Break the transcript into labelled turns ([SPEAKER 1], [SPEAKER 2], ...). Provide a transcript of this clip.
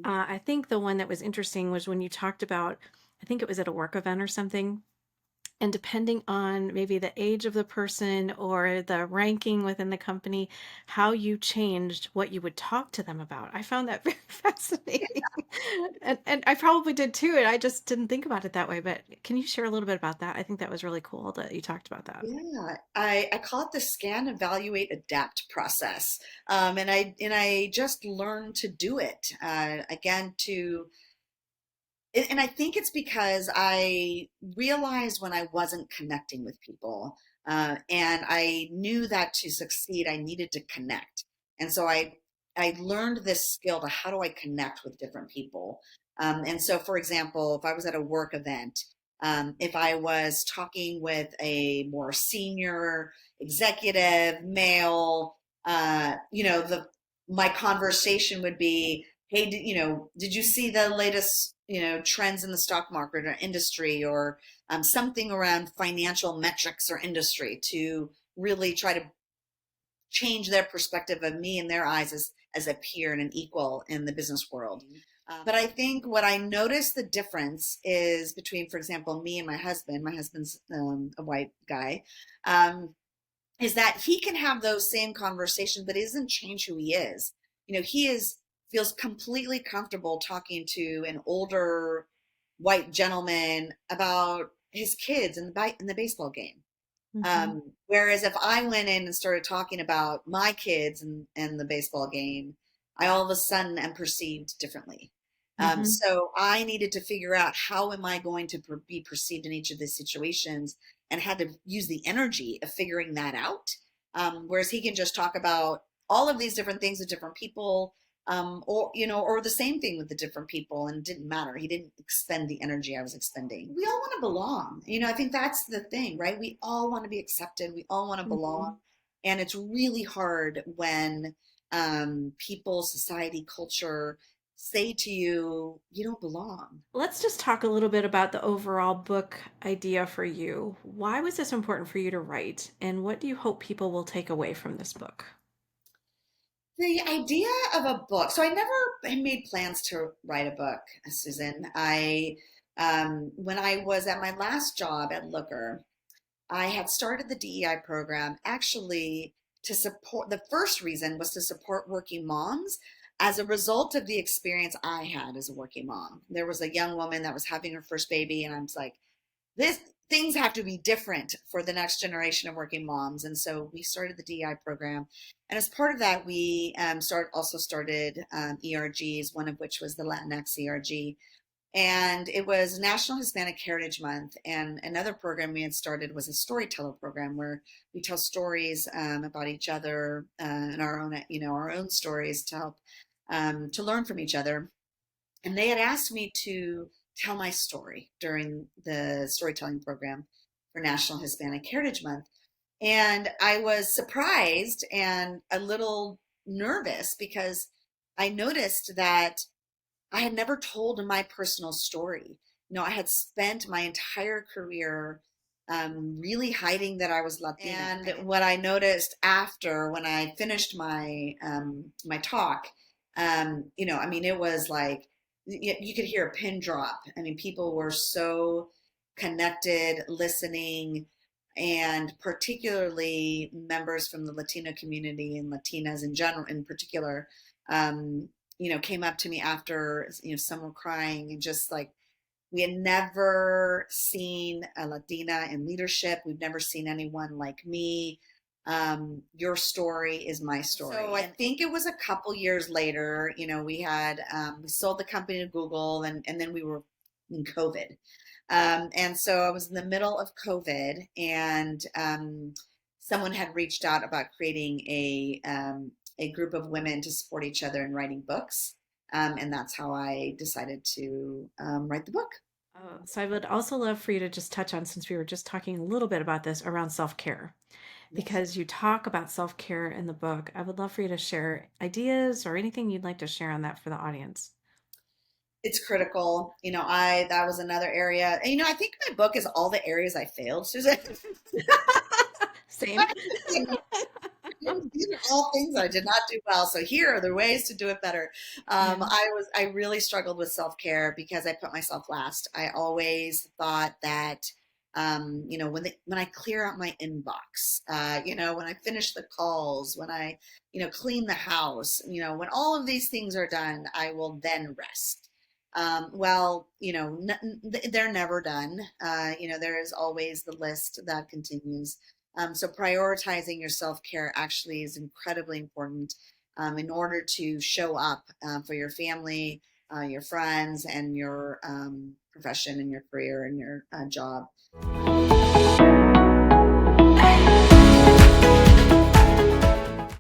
[SPEAKER 1] I think the one that was interesting was when you talked about, I think it was at a work event or something, and depending on maybe the age of the person or the ranking within the company, how you changed what you would talk to them about. I found that very fascinating. And I probably did too, and I just didn't think about it that way. But can you share a little bit about that? I think that was really cool that you talked about that.
[SPEAKER 2] Yeah, I call it the scan, evaluate, adapt process. And I just learned to do it again and I think it's because I realized when I wasn't connecting with people, and I knew that to succeed, I needed to connect. And so I learned this skill to how do I connect with different people. And so, for example, if I was at a work event, if I was talking with a more senior executive male, the my conversation would be, hey, did you see the latest, trends in the stock market or industry, or something around financial metrics or industry, to really try to change their perspective of me in their eyes as a peer and an equal in the business world. But I think what I noticed the difference is between, for example, me and my husband's a white guy, um, is that he can have those same conversations, but it doesn't change who he is. He feels completely comfortable talking to an older white gentleman about his kids in the baseball game.
[SPEAKER 1] Hmm.
[SPEAKER 2] Whereas if I went in and started talking about my kids and the baseball game, I all of a sudden am perceived differently.
[SPEAKER 1] Hmm.
[SPEAKER 2] So I needed to figure out how am I going to be perceived in each of these situations, and had to use the energy of figuring that out. Whereas he can just talk about all of these different things with different people, or the same thing with the different people, and it didn't matter. He didn't expend the energy I was expending. We all want to belong. I think that's the thing, right? We all want to be accepted. We all want to belong.
[SPEAKER 1] Hmm.
[SPEAKER 2] And it's really hard when people, society, culture say to you, you don't belong.
[SPEAKER 1] Let's just talk a little bit about the overall book idea for you. Why was this important for you to write, and what do you hope people will take away from this book?
[SPEAKER 2] The idea of a book. So I never made plans to write a book, Susan. When I was at my last job at Looker, I had started the DEI program actually to support. The first reason was to support working moms as a result of the experience I had as a working mom. There was a young woman that was having her first baby, and I was like, this things have to be different for the next generation of working moms. And so we started the DEI program, and as part of that, we started ERGs, one of which was the Latinx ERG, and it was National Hispanic Heritage Month. And another program we had started was a storyteller program where we tell stories about each other, and our own stories to help to learn from each other. And they had asked me to tell my story during the storytelling program for National Hispanic Heritage Month. And I was surprised and a little nervous because I noticed that I had never told my personal story. I had spent my entire career really hiding that I was Latina. And what I noticed after, when I finished my talk, I mean, it was like you could hear a pin drop. I mean, people were so connected, listening, and particularly members from the Latino community and Latinas in general, in particular. Um, came up to me after, some were crying, and just like, we had never seen a Latina in leadership. We've never seen anyone like me. Your story is my story. So I think it was a couple years later, we sold the company to Google, and then we were in COVID. And so I was in the middle of COVID, and someone had reached out about creating a group of women to support each other in writing books. And that's how I decided to write the book.
[SPEAKER 1] So I would also love for you to just touch on, since we were just talking a little bit about this around self-care,
[SPEAKER 2] Yes.
[SPEAKER 1] because you talk about self-care in the book. I would love for you to share ideas or anything you'd like to share on that for the audience.
[SPEAKER 2] It's critical. I that was another area. And I think my book is all the areas I failed, Susan.
[SPEAKER 1] Same.
[SPEAKER 2] These are all things I did not do well. So here are the ways to do it better.
[SPEAKER 1] Yeah.
[SPEAKER 2] I really struggled with self-care because I put myself last. I always thought that, when I clear out my inbox, when I finish the calls, when I, clean the house, when all of these things are done, I will then rest. Well, they're never done. There is always the list that continues. So prioritizing your self-care actually is incredibly important in order to show up for your family, your friends, and your profession and your career and your job.